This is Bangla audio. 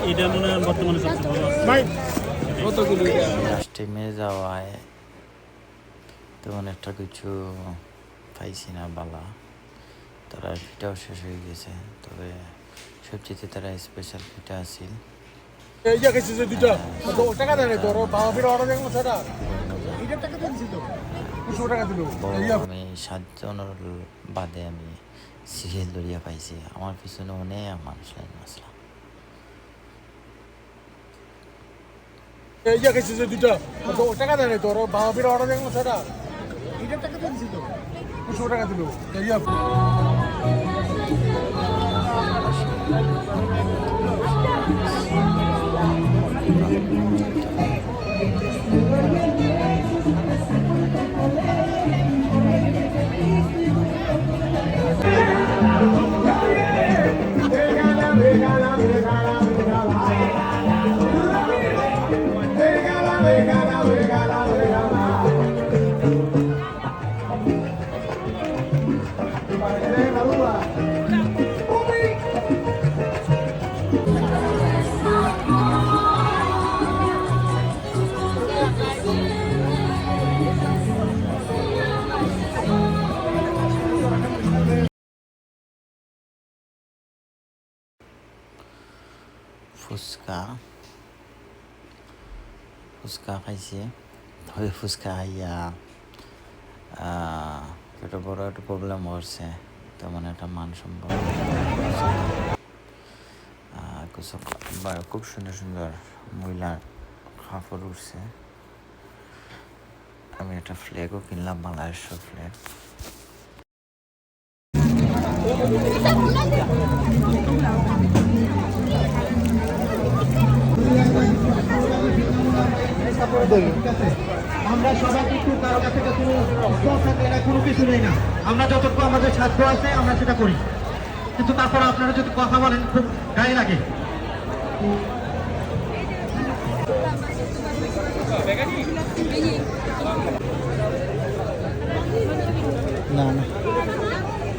এটা মনে হয় বর্তমানে সবচেয়ে ভালো আছে। কতগুলো লাস্ট টাইমে যাওয়ায় তেমন একটা কিছু পাইছি না বালা। তারা পিঠাও শেষ হয়ে গেছে, তবে সবচেয়ে তারা স্পেশাল পিঠা আছিল। আমি 7 জনের বাদে আমি সিরিয়াল দরিয়া পাইছি। আমার পিছনে অনেক মানুষ লাইন আসলাম। টাকা দেয় তোর বাবা বির অর্ডার দেখলো সেটা এটার টাকা তো দিছি তো 200 টাকা দিল ফুচকা খাইছে। তবে ফুচকা খাইয়া একটা বড় একটা প্রবলেম হচ্ছে, তেমন একটা মান সম্পর্ক। খুব সুন্দর সুন্দর মহিলার কাপড় উঠছে। আমি একটা ফ্ল্যাগও কিনলাম, বাংলাদেশের ফ্ল্যাগ। আমরা সবাই কিন্তু কারো কাছে কোনো কিছু নেই না। আমরা যতটুকু আমাদের সাধ্য আছে আমরা সেটা করি, কিন্তু তারপর আপনারা যদি কথা বলেন খুব গায়ে লাগে। না না